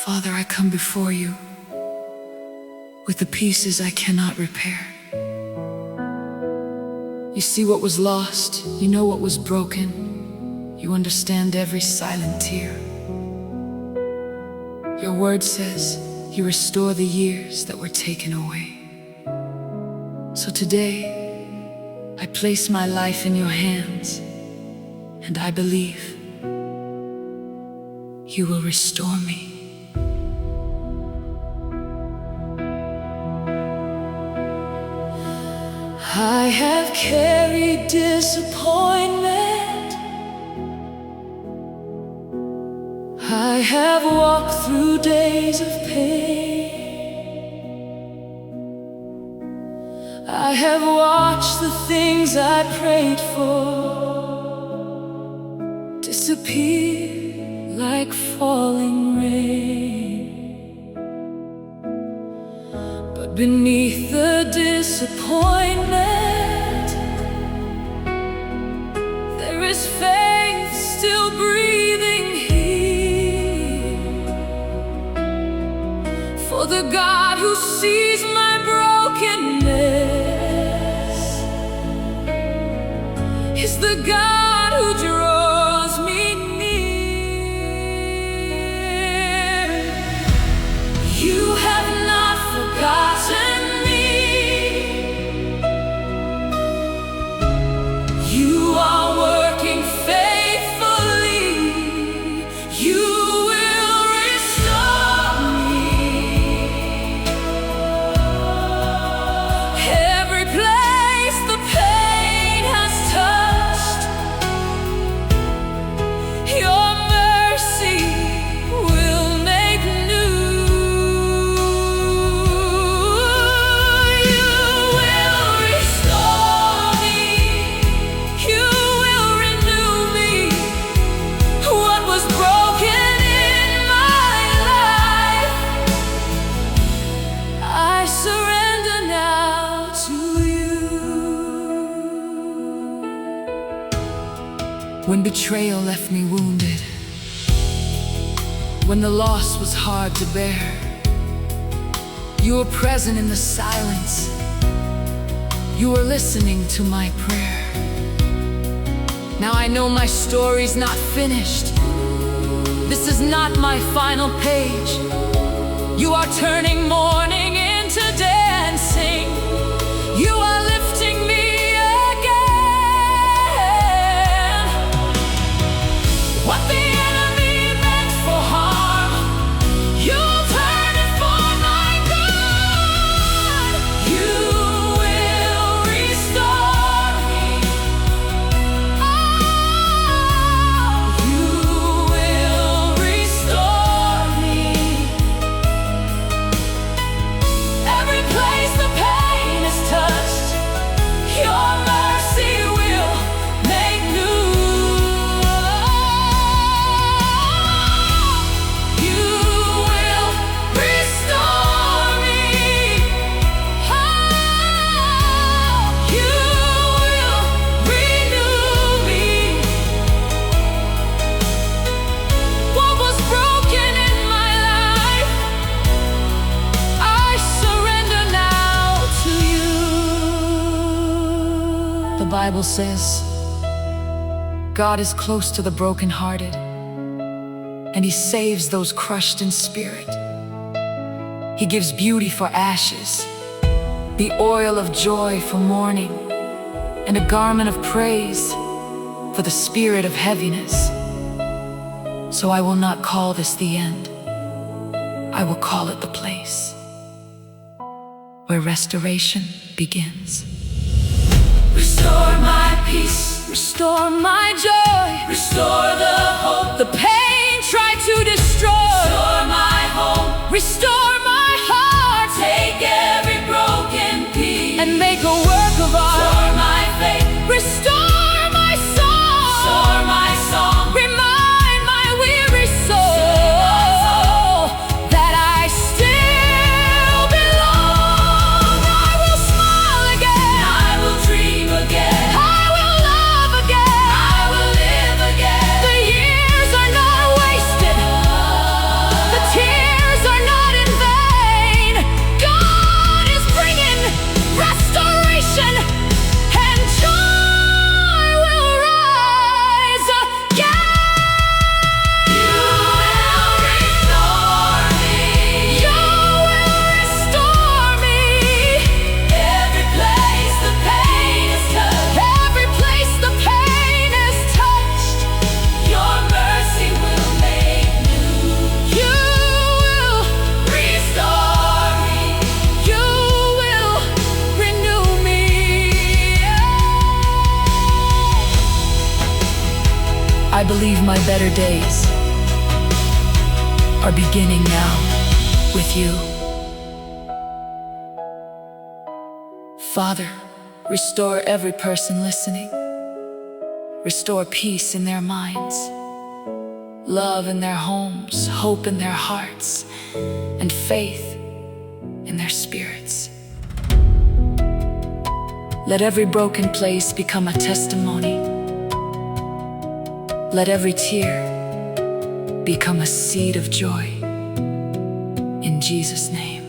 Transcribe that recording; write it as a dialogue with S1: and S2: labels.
S1: Father, I come before you with the pieces I cannot repair. You see what was lost, you know what was broken, you understand every silent tear. Your word says you restore the years that were taken away. So today, I place my life in your hands, and I believe you will restore me. I have carried disappointment. I have walked through days of pain. I have watched the things I prayed for disappear like falling rain. But beneath the disappointment, there is faith still breathing here. For the God who sees my brokenness is the God who draws me near. You have not forgotten me. You are working faithfully. You will restore me. Every place the pain has touched, your mercy will make new. You will restore me. You will renew me. What was broken in my life, I surrender now to you. When betrayal left me wounded, when the loss was hard to bear, you were present in the silence. You were listening to my prayer. Now I know my story's not finished. This is not my final page. You are turning mourning into dancing. You are lifting me again. What the enemy meant for harm, you'll turn it for my good. You will restore me. You will restore me. Every place the pain is touched, your mercy will make new. You will restore me. You will renew me. What was broken in my life, I surrender now to you. The Bible says God is close to the brokenhearted, and He saves those crushed in spirit. He gives beauty for ashes, the oil of joy for mourning, and a garment of praise for the spirit of heaviness. So I will not call this the end. I will call it the place where restoration begins. Restore my peace, restore my joy, restore the hope the pain tried to destroy. Restore my home, restore my heart, take every broken piece and make a work of art. Restore my faith, restore my song, restore my song, remind my weary soul that I still belong. I will smile again, I will dream again, I will love again, I will live again. my better days are beginning now with you. Father, restore every person listening. Restore peace in their minds, love in their homes, hope in their hearts, and faith in their spirits. Let every broken place become a testimony. Let every tear become a seed of joy. In Jesus' name.